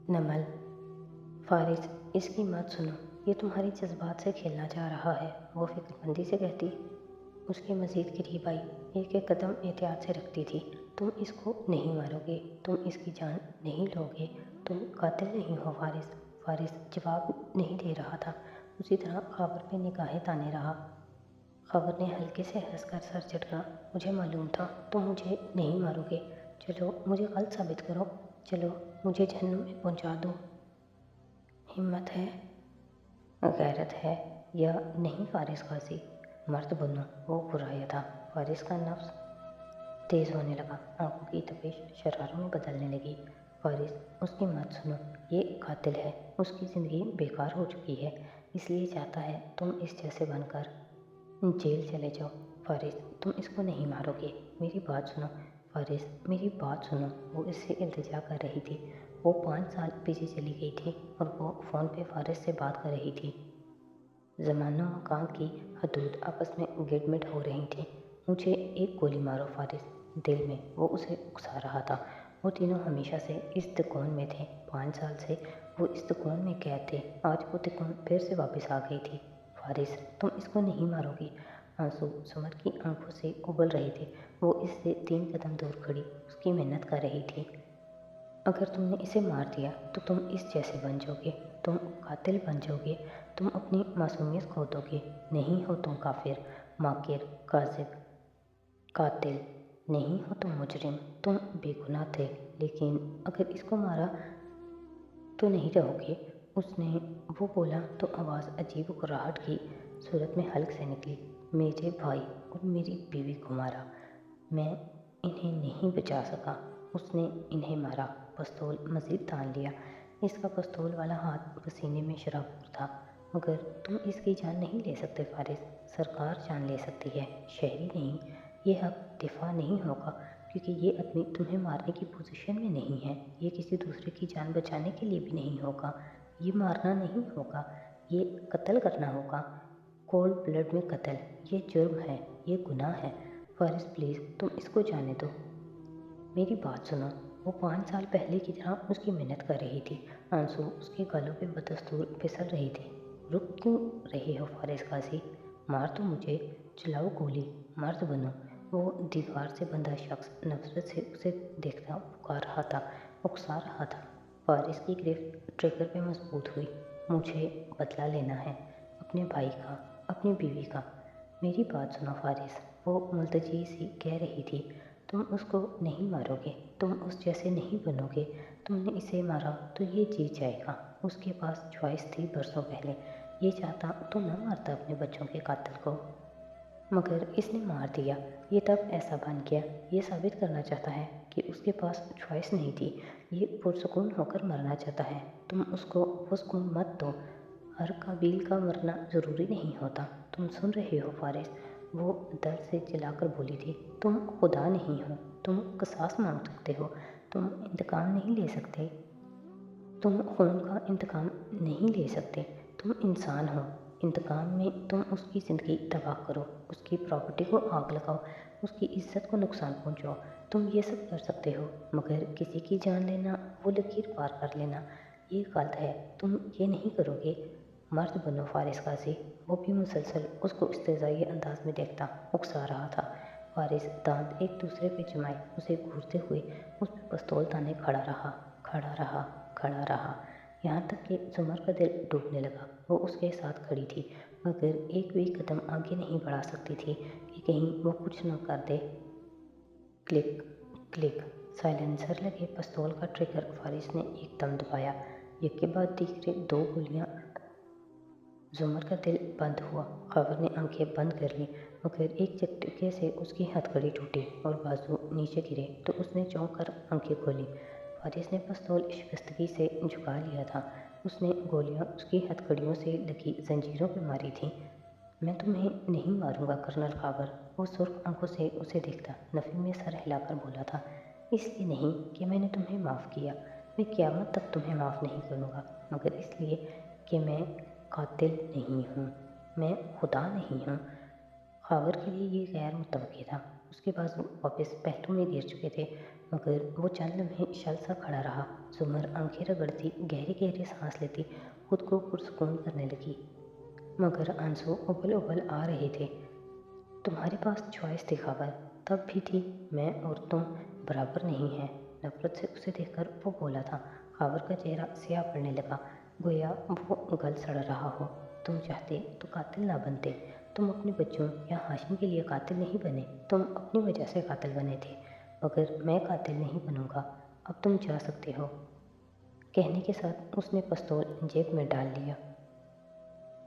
نمل: فارس، اس کی مت سنو، یہ تمہاری جذبات سے کھیلنا چاہ رہا ہے، وہ فکر مندی سے کہتی۔ اس کے مزید قریب آئی، ایک ایک قدم احتیاط سے رکھتی تھی۔ تم اس کو نہیں مارو گے، تم اس کی جان نہیں لو گے، تم قاتل نہیں ہو فارس۔ فارس جواب نہیں دے رہا تھا، اسی طرح خاور پہ نگاہیں تانے رہا۔ خاور نے ہلکے سے ہنس کر سر جھٹکا۔ مجھے معلوم تھا تم مجھے نہیں مارو گے، چلو مجھے غلط ثابت کرو، چلو مجھے جہنم میں پہنچا دو۔ ہمت ہے، غیرت ہے یا نہیں فارس غازی؟ مرد بنو، وہ برایا تھا۔ فارس کا نفس تیز ہونے لگا، آنکھوں کی تپش شراروں میں بدلنے لگی۔ فارس، اس کی مت سنو، یہ قاتل ہے، اس کی زندگی بیکار ہو چکی ہے، اس لیے چاہتا ہے تم اس جیسے بن کر جیل چلے جاؤ۔ فارس، تم اس کو نہیں مارو گے، میری بات سنو۔ فارس، میری بات سنو، وہ اس سے التجا کر رہی تھی۔ وہ 5 سال پیچھے چلی گئی تھی اور وہ فون پہ فارس سے بات کر رہی تھی۔ زمان و مکان کی حدود آپس میں گڈمڈ ہو رہی تھیں۔ مجھے ایک گولی مارو فارس، دل میں وہ اسے اکسا رہا تھا۔ وہ تینوں ہمیشہ سے اس تکون میں تھے، 5 سال سے وہ اس تکون میں قید تھے، آج وہ تکون پھر سے واپس آ گئی تھی۔ فارس، تم اس کو نہیں مارو گی۔ آنسو سمر کی آنکھوں سے ابل رہے تھے، وہ اس سے 3 قدم دور کھڑی اس کی محنت کر رہی تھی۔ اگر تم نے اسے مار دیا تو تم اس جیسے بن جاؤ گے، تم قاتل بن جاؤ گے، تم اپنی معصومیت کھو دو گے۔ نہیں ہو تم کافر، ماکر، کاذب، قاتل، نہیں ہو تم مجرم، تم بے گناہ تھے، لیکن اگر اس کو مارا تو نہیں رہو گے۔ اس نے وہ بولا تو آواز عجیب گھراہٹ کی صورت میں حلق سے نکلی۔ میرے بھائی اور میری بیوی کو مارا، میں انہیں نہیں بچا سکا، اس نے انہیں مارا۔ پستول مزید تان لیا، اس کا پستول والا ہاتھ پسینے میں شرابور تھا۔ مگر تم اس کی جان نہیں لے سکتے فارس، سرکار جان لے سکتی ہے، شہری نہیں۔ یہ حق دفاع نہیں ہوگا، کیونکہ یہ آدمی تمہیں مارنے کی پوزیشن میں نہیں ہے، یہ کسی دوسرے کی جان بچانے کے لیے بھی نہیں ہوگا، یہ مارنا نہیں ہوگا، یہ قتل کرنا ہوگا، کولڈ بلڈ میں قتل، یہ جرم ہے، یہ گناہ ہے۔ فارس پلیز، تم اس کو جانے دو، میری بات سنو۔ وہ 5 سال پہلے کی طرح اس کی محنت کر رہی تھی، آنسو اس کے گالوں پہ بدستور پھسل رہے تھے۔ رک کیوں رہے ہو فارس غازی؟ مار دو مجھے، چلاؤ گولی، مرد بنو۔ وہ دیوار سے بندھا شخص نفرت سے اسے دیکھتا پکار رہا تھا، اکسا رہا تھا۔ فارس کی گرفت ٹریگر پہ مضبوط ہوئی۔ مجھے بدلہ لینا ہے، اپنے بھائی کا، اپنی بیوی کا۔ میری بات سنو فارس، وہ ملتجی سی کہہ رہی تھی۔ تم اس کو نہیں مارو گے، تم اس جیسے نہیں بنو گے، تم نے اسے مارا تو یہ جیت جائے گا۔ اس کے پاس چوائس تھی برسوں پہلے، یہ چاہتا تو نہ مارتا اپنے بچوں کے قاتل کو، مگر اس نے مار دیا۔ یہ تب ایسا بن گیا، یہ ثابت کرنا چاہتا ہے کہ اس کے پاس چوائس نہیں تھی، یہ پرسکون ہو کر مرنا چاہتا ہے۔ تم اس کو وہ سکون مت دو، ہر قابیل کا مرنا ضروری نہیں ہوتا۔ تم سن رہے ہو فارس؟ وہ درد سے چلا کر بولی تھی۔ تم خدا نہیں ہو، تم قصاص مانگ سکتے ہو، تم انتقام نہیں لے سکتے، تم خون کا انتقام نہیں لے سکتے، تم انسان ہو۔ انتقام میں تم اس کی زندگی تباہ کرو، اس کی پراپرٹی کو آگ لگاؤ، اس کی عزت کو نقصان پہنچاؤ، تم یہ سب کر سکتے ہو، مگر کسی کی جان لینا، وہ لکیر پار کر لینا، یہ غلط ہے، تم یہ نہیں کرو گے۔ مرد بنو فارس غازی، وہ بھی مسلسل اس کو استہزائی انداز میں دیکھتا اکسا رہا تھا۔ فارس دانت ایک دوسرے پہ جمائے اسے گھورتے ہوئے اس پہ پستول تانے کھڑا رہا، کھڑا رہا، کھڑا رہا، یہاں تک کہ سمر کا دل ڈوبنے لگا۔ وہ اس کے ساتھ کھڑی تھی، مگر ایک بھی قدم آگے نہیں بڑھا سکتی تھی کہ کہیں وہ کچھ نہ کر دے۔ کلک کلک، سائلنسر لگے پستول کا ٹریگر فارس نے ایک دم دبایا، یک کے بعد دیگرے 2 گولیاں۔ زمر کا دل بند ہوا، خاور نے آنکھیں بند کر لیں، مگر ایک جھٹکے سے اس کی ہتھکڑی ٹوٹی اور بازو نیچے گرے تو اس نے چونک کر آنکھیں کھولیں۔ فارس نے پستول شکستگی سے جھکا لیا تھا، اس نے گولیاں اس کی ہتھکڑیوں سے لگی زنجیروں پہ ماری تھیں۔ میں تمہیں نہیں ماروں گا کرنل خاور، وہ سرخ آنکھوں سے اسے دیکھتا نفی میں سر ہلا کر بولا تھا۔ اس لیے نہیں کہ میں نے تمہیں معاف کیا، میں قیامت تک تمہیں معاف نہیں کروں گا، مگر اس لیے کہ میں قاتل نہیں ہوں، میں خدا نہیں ہوں۔ خاور کے لیے یہ غیر متوقع تھا، اس کے بازو واپس پہلو میں گر چکے تھے، مگر وہ چند لمحے شل سا کھڑا رہا۔ زمر آنکھیں رگڑتی گہری گہری سانس لیتی خود کو پرسکون کرنے لگی، مگر آنسو ابل ابل آ رہے تھے۔ تمہارے پاس چوائس تھی خاور، تب بھی تھی، میں اور تم برابر نہیں ہیں۔ نفرت سے اسے دیکھ کر وہ بولا تھا۔ خاور کا چہرہ سیاہ پڑنے لگا، گویا وہ گل سڑ رہا ہو۔ تم چاہتے تو قاتل نہ بنتے، تم اپنے بچوں یا ہاشم کے لیے قاتل نہیں بنے، تم اپنی وجہ سے قاتل بنے تھے، مگر میں قاتل نہیں بنوں گا، اب تم جا سکتے ہو۔ کہنے کے ساتھ اس نے پستول جیب میں ڈال لیا۔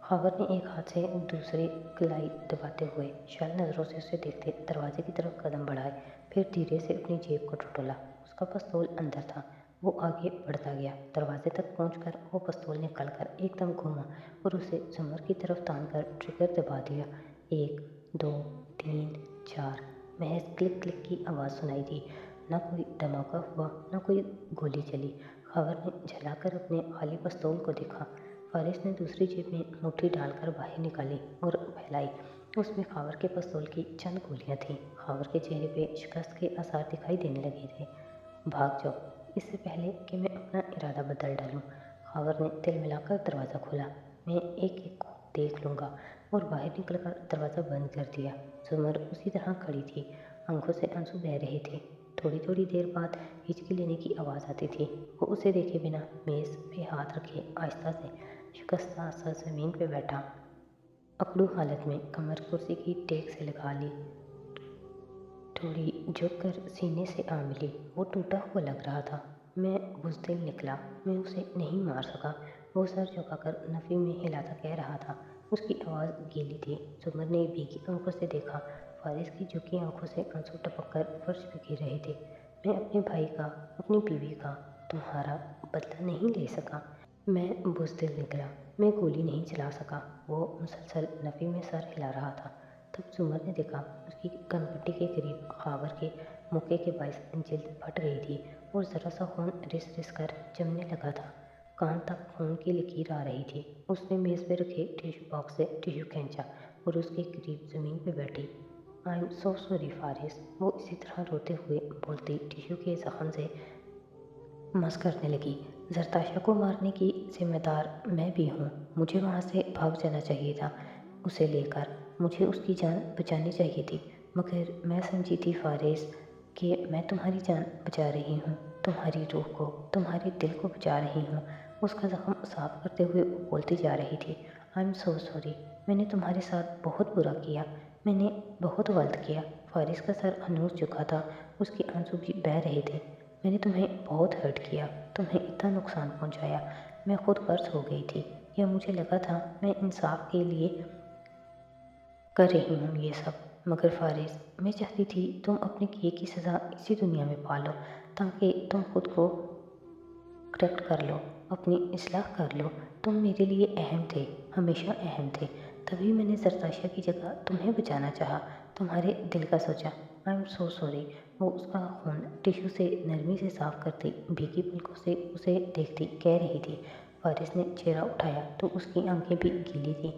خاور نے ایک ہاتھ سے دوسری کلائی دباتے ہوئے شل نظروں سے اسے دیکھتے دروازے کی طرف قدم بڑھائے، پھر دھیرے سے اپنی جیب کو ٹٹولا۔ اس کا پستول اندر تھا۔ وہ آگے بڑھتا گیا، دروازے تک پہنچ کر وہ پستول نکال کر ایک دم گھوما اور اسے زمر کی طرف تان کر ٹریگر دبا دیا۔ 1 2 3 4 محض کلک کلک کی آواز سنائی دی، نہ کوئی دھماکہ ہوا، نہ کوئی گولی چلی۔ خاور نے جھلا کر اپنے خالی پستول کو دیکھا۔ فارس نے دوسری جیب میں مٹھی ڈال کر باہر نکالی اور پھیلائی۔ اس میں خاور کے پستول کی چند گولیاں تھیں۔ خاور کے چہرے پہ شکست کے آثار دکھائی دینے لگے تھے۔ بھاگ جاؤ، اس سے پہلے کہ میں اپنا ارادہ بدل ڈالوں۔ خاور نے تل ملا کر دروازہ کھولا۔ میں ایک ایک کو دیکھ لوں گا، اور باہر نکل کر دروازہ بند کر دیا۔ زمر اسی طرح کھڑی تھی، آنکھوں سے آنسو بہہ رہے تھے۔ تھوڑی تھوڑی دیر بعد ہچکی لینے کی آواز آتی تھی۔ وہ اسے دیکھے بنا میز پہ ہاتھ رکھے آہستہ سے شکستہ سا زمین پہ بیٹھا، اکڑو حالت میں کمر کرسی کی ٹیک سے لگا لی، تھوڑی جھک کر سینے سے آ ملی۔ وہ ٹوٹا ہوا لگ رہا تھا۔ میں بزدل نکلا، میں اسے نہیں مار سکا، وہ سر جھکا کر نفی میں ہلاتا کہہ رہا تھا۔ اس کی آواز گیلی تھی۔ زمر نے بھیگی آنکھوں سے دیکھا، فارس کی جھکی آنکھوں سے آنسو ٹپک کر فرش پہ گر رہے تھے۔ میں اپنے بھائی کا، اپنی بیوی کا، تمہارا بدلہ نہیں لے سکا۔ میں بزدل نکلا، میں گولی نہیں چلا سکا۔ وہ مسلسل نفی میں سر ہلا رہا تھا۔ تب زمر نے دیکھا، اس کی کن پٹی کے قریب خاور کے موقع کے باعث جلد پھٹ گئی تھی اور ذرا سا خون رس رس کر جمنے لگا تھا۔ کان تک خون کی لکیر آ رہی تھی۔ اس نے میز پہ رکھے ٹیشو باکس سے ٹیشو کھینچا اور اس کے قریب زمین پہ بیٹھی۔ آئی ایم سو سوری فارس، وہ اسی طرح روتے ہوئے بولتی ٹیشو کے زخم سے مس کرنے لگی۔ زرتاشا کو مارنے کی ذمہ دار میں بھی ہوں۔ مجھے وہاں سے بھاگ جانا چاہیے تھا اسے لے کر، مجھے اس کی جان بچانی چاہیے تھی، مگر میں سمجھی تھی فارس کہ میں تمہاری جان بچا رہی ہوں، تمہاری روح کو، تمہارے دل کو بچا رہی ہوں۔ اس کا زخم صاف کرتے ہوئے وہ بولتی جا رہی تھی، آئی ایم سو سوری، میں نے تمہارے ساتھ بہت برا کیا، میں نے بہت غلط کیا۔ فارس کا سر ہنوز جھکا تھا، اس کے آنسو بھی بہہ رہے تھے۔ میں نے تمہیں بہت ہرٹ کیا، تمہیں اتنا نقصان پہنچایا، میں خود غرض ہو گئی تھی، یا مجھے لگا تھا میں انصاف کے لیے کر رہی ہوں یہ سب، مگر فارس میں چاہتی تھی تم اپنے کیے کی سزا اسی دنیا میں پا لو، تاکہ تم خود کو کریکٹ کر لو، اپنی اصلاح کر لو۔ تم میرے لیے اہم تھے، ہمیشہ اہم تھے، تبھی میں نے زرتاشا کی جگہ تمہیں بچانا چاہا، تمہارے دل کا سوچا۔ I am so sorry. وہ اس کا خون ٹیشو سے نرمی سے صاف کرتی، بھیگی پلکوں سے اسے دیکھتی کہہ رہی تھی۔ فارس نے چہرہ اٹھایا تو اس کی آنکھیں بھی گیلی تھیں۔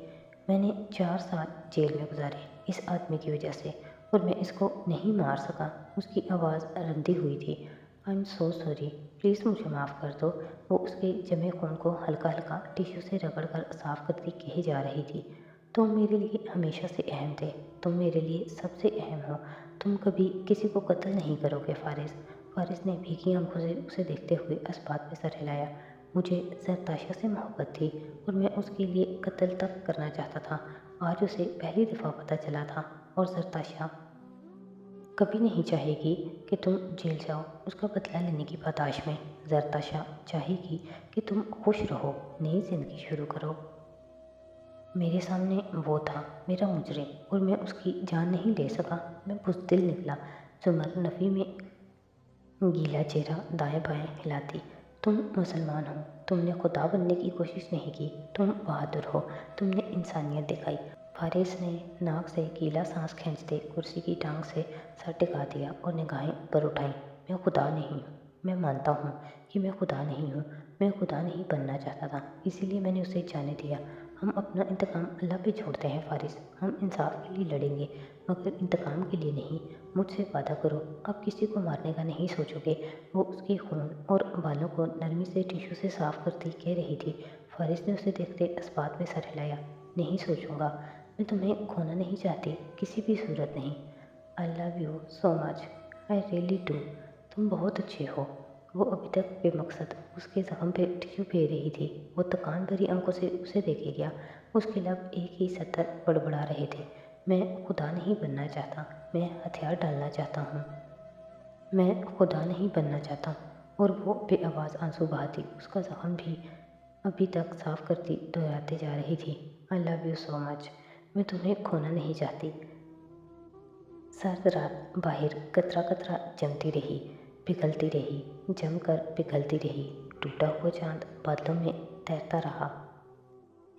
میں نے 4 سال جیل میں گزارے اس آدمی کی وجہ سے، اور میں اس کو نہیں مار سکا۔ اس کی آواز رندی ہوئی تھی۔ I am so sorry, please مجھے معاف کر دو۔ وہ اس کے جمے خون کو ہلکا ہلکا ٹیشو سے رگڑ کر صاف کرتی کہی جا رہی تھی، تم میرے لیے ہمیشہ سے اہم تھے، تم میرے لیے سب سے اہم ہو، تم کبھی کسی کو قتل نہیں کرو گے فارس۔ فارس نے بھیگی آنکھوں سے اسے دیکھتے ہوئے اس بات پہ سر ہلایا، مجھے زرتاشا سے محبت تھی، اور میں اس کے لیے قتل تک کرنا چاہتا تھا۔ آج اسے پہلی دفعہ پتہ چلا تھا، اور زرتاشا کبھی نہیں چاہے گی کہ تم جیل جاؤ اس کا بدلہ لینے کی پاداش میں۔ زرتاشا چاہے گی کہ تم خوش رہو، نئی زندگی شروع کرو۔ میرے سامنے وہ تھا، میرا مجرم، اور میں اس کی جان نہیں لے سکا، میں بزدل نکلا۔ زمر نفی میں گیلا چہرہ دائیں بائیں ہلاتی، تم مسلمان ہو، تم نے خدا بننے کی کوشش نہیں کی، تم بہادر ہو، تم نے انسانیت دکھائی۔ فارس نے ناک سے گیلا سانس کھینچتے کرسی کی ٹانگ سے سر ٹکا دیا اور نگاہیں اوپر اٹھائیں۔ میں خدا نہیں ہوں، میں مانتا ہوں کہ میں خدا نہیں ہوں، میں خدا نہیں بننا چاہتا تھا، اسی لیے میں نے اسے جانے دیا، ہم اپنا انتقام اللہ پہ چھوڑتے ہیں فارس، ہم انصاف کے لیے لڑیں گے مگر انتقام کے لیے نہیں۔ مجھ سے وعدہ کرو، آپ کسی کو مارنے کا نہیں سوچو گے۔ وہ اس کے خون اور بالوں کو نرمی سے ٹیشو سے صاف کرتی کہہ رہی تھی۔ فارس نے اسے دیکھتے اس بات میں سر ہلایا۔ نہیں سوچوں گا، میں تمہیں کھونا نہیں چاہتی، کسی بھی صورت نہیں۔ I love you so much, I really do, تم بہت اچھے ہو۔ وہ ابھی تک بے مقصد اس کے زخم پہ ٹیشو پھیر رہی تھی۔ وہ تکان بھری آنکھوں سے اسے دیکھے گیا۔ اس کے لب ایک ہی سطر بڑبڑا رہے تھے۔ میں خدا نہیں بننا چاہتا، میں ہتھیار ڈالنا چاہتا ہوں۔ میں خدا نہیں بننا چاہتا۔ اور وہ بے آواز آنسو بہاتی اس کا زخم بھی ابھی تک صاف کرتی دہراتے جا رہی تھی۔ آئی لو یو سو مچ، میں تمہیں کھونا نہیں چاہتی۔ سرد رات باہر قطرہ قطرہ جمتی رہی، پگھلتی رہی، جم کر پگھلتی رہی۔ ٹوٹا ہوا چاند بادلوں میں تیرتا رہا۔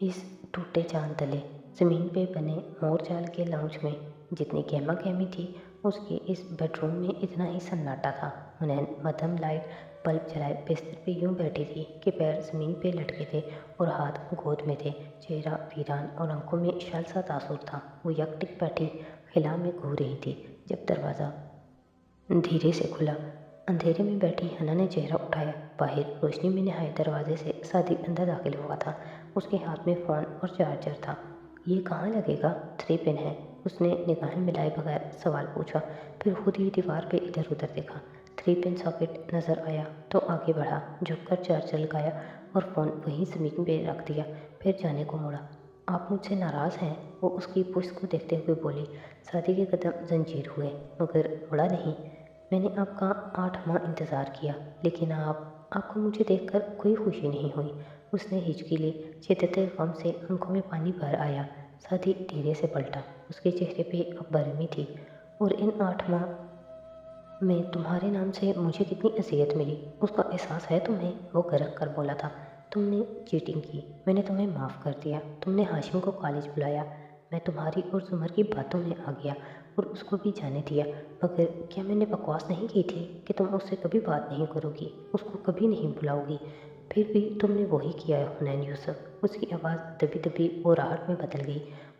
اس ٹوٹے چاند تلے زمین پہ بنے مور جال کے لاؤنج میں جتنی گہما گہمی تھی، اس کے اس بیڈ روم میں اتنا ہی سناٹا تھا۔ حنین مدھم لائٹ بلب جلائے بستر پہ یوں بیٹھی تھی کہ پیر زمین پہ لٹکے تھے اور ہاتھ گود میں تھے۔ چہرہ ویران اور آنکھوں میں شل سا تاثر تھا۔ وہ یک ٹک بیٹھی خلا میں گھو رہی تھی جب دروازہ دھیرے سے کھلا۔ اندھیرے میں بیٹھی حنا نے چہرہ اٹھایا۔ باہر روشنی میں نہائے دروازے سے سعدی اندر داخل ہوا تھا۔ اس کے ہاتھ میں فون اور چارجر تھا۔ یہ کہاں لگے گا؟ 3 پن ہے، اس نے نگاہیں ملائے بغیر سوال پوچھا، پھر خود ہی دیوار پہ ادھر ادھر دیکھا۔ 3 پن ساکٹ نظر آیا تو آگے بڑھا، جھک کر چارجر لگایا اور فون وہیں زمین پہ رکھ دیا، پھر جانے کو مڑا۔ آپ مجھ سے ناراض ہیں؟ وہ اس کی پشت کو دیکھتے ہوئے بولی۔ سعدی کے قدم زنجیر ہوئے مگر مڑا نہیں۔ میں نے آپ کا 8 ماہ انتظار کیا، لیکن آپ کو مجھے دیکھ کر کوئی خوشی نہیں ہوئی۔ اس نے ہچکی لی، شدت غم سے آنکھوں میں پانی بھر آیا۔ سعدی دھیرے سے پلٹا، اس کے چہرے پہ اب برہمی تھی۔ اور ان 8 ماہ میں تمہارے نام سے مجھے کتنی اذیت ملی، اس کا احساس ہے تمہیں؟ وہ گرج کر بولا تھا۔ تم نے چیٹنگ کی، میں نے تمہیں معاف کر دیا۔ تم نے ہاشم کو کالج بلایا، میں تمہاری اور زمر کی باتوں میں آ گیا اور اس کو بھی جانے دیا۔ مگر کیا میں نے بکواس نہیں کی تھی کہ تم اس سے کبھی بات نہیں کرو گی، اس کو کبھی نہیں بلاؤ گی؟ پھر بھی تم نے وہی کیا ہے حنین یوسف۔ اس کی آواز دبی دبی اور راہٹ میں بدل گئی۔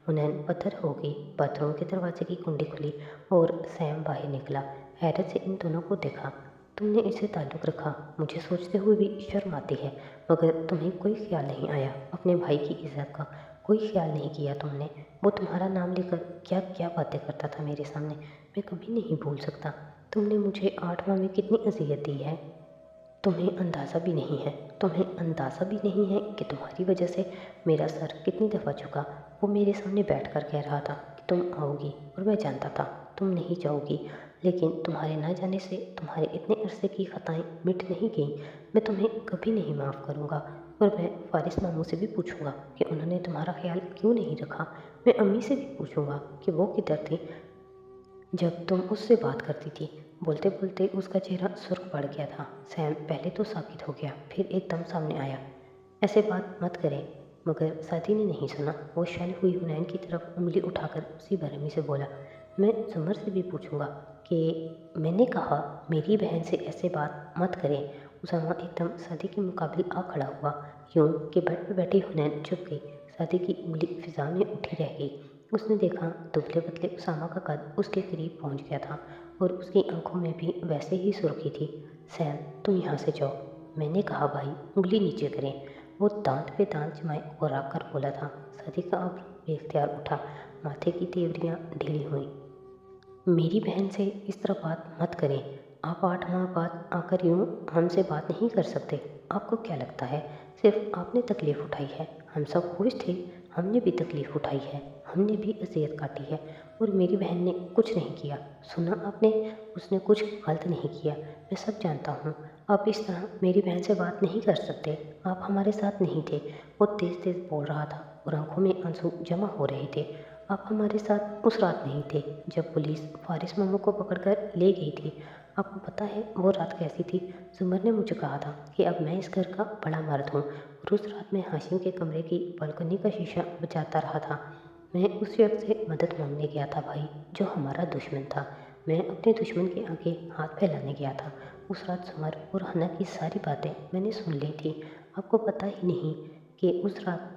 حنین پتھر ہو گئی۔ باتھ روم کے دروازے کی کنڈی کھلی اور سیم باہر نکلا۔ حیرت سے ان دونوں کو دیکھا۔ تم نے اسے تعلق رکھا، مجھے سوچتے ہوئے بھی شرم آتی ہے، مگر تمہیں کوئی خیال نہیں آیا اپنے بھائی کی عزت کا؟ کوئی خیال نہیں کیا تم نے؟ وہ تمہارا نام لے کر کیا کیا باتیں کرتا تھا میرے سامنے، میں کبھی نہیں بھول سکتا۔ تم نے مجھے 8 ماہ میں کتنی اذیت دی ہے، تمہیں اندازہ بھی نہیں ہے۔ تمہیں اندازہ بھی نہیں ہے کہ تمہاری وجہ سے میرا سر کتنی دفعہ جھکا۔ وہ میرے سامنے بیٹھ کر کہہ رہا تھا کہ تم آؤ گی اور میں جانتا تھا تم نہیں جاؤ گی، لیکن تمہارے نہ جانے سے تمہارے اتنے عرصے کی خطائیں مٹ نہیں گئیں۔ میں تمہیں کبھی نہیں معاف کروں گا، اور میں فارس ماموں سے بھی پوچھوں گا کہ انہوں نے تمہارا خیال کیوں نہیں رکھا۔ میں امی سے بھی پوچھوں گا کہ وہ کدھر تھی جب تم اس سے بات کرتی تھی۔ بولتے بولتے اس کا چہرہ سرخ پڑ گیا تھا۔ سیم پہلے تو ساکت ہو گیا، پھر ایک دم سامنے آیا۔ ایسے بات مت کریں، مگر سعدی نے نہیں سنا۔ وہ شل ہوئی حنین کی طرف انگلی اٹھا کر اسی برہمی سے بولا، میں زمر سے بھی پوچھوں گا کہ میں نے کہا میری بہن سے ایسے بات مت کریں۔ اسامہ ایک دم سعدی کے مقابل آ کھڑا ہوا، یوں کہ بیڈ پہ بیٹھی حنین چپ گئی۔ سعدی کی انگلی فضا میں اٹھی رہ گئی۔ اس نے دیکھا دبلے پتلے اسامہ کا قد اس کے قریب پہنچ گیا تھا اور اس کی آنکھوں میں بھی ویسے ہی سرخی تھی۔ سیم تم یہاں سے جاؤ، میں نے کہا بھائی انگلی نیچے کریں۔ وہ دانت پہ دانت جمائے غرا کر بولا تھا۔ سعدی کا ابر بے اختیار اٹھا، ماتھے کی تیوریاں ڈھیلی ہوئیں۔ میری بہن سے اس طرح بات مت کریں، آپ 8 ماہ بعد آ کر یوں ہم سے بات نہیں کر سکتے۔ آپ کو کیا لگتا ہے صرف آپ نے تکلیف اٹھائی ہے؟ ہم سب خوش تھے، ہم نے بھی تکلیف اٹھائی ہے، ہم نے بھی اذیت کاٹی ہے، اور میری بہن نے کچھ نہیں کیا۔ سنا آپ نے، اس نے کچھ غلط نہیں کیا، میں سب جانتا ہوں۔ آپ اس طرح میری بہن سے بات نہیں کر سکتے، آپ ہمارے ساتھ نہیں تھے۔ وہ تیز تیز بول رہا تھا اور آنکھوں میں آنسو جمع ہو رہے تھے۔ آپ ہمارے ساتھ اس رات نہیں تھے جب پولیس فارس ماموں کو پکڑ کر لے گئی تھی۔ آپ کو پتہ ہے وہ رات کیسی تھی؟ زمر نے مجھے کہا تھا کہ اب میں اس گھر کا بڑا مرد ہوں، اور اس رات میں ہاشم کے کمرے کی بالکنی کا شیشہ بجاتا رہا تھا۔ میں اس شخص سے مدد مانگنے گیا تھا بھائی، جو ہمارا دشمن تھا۔ میں اپنے دشمن کے آگے ہاتھ پھیلانے گیا تھا۔ اس رات زمر اور حنا کی ساری باتیں میں نے سن لی تھی۔ آپ کو پتہ ہی نہیں کہ اس رات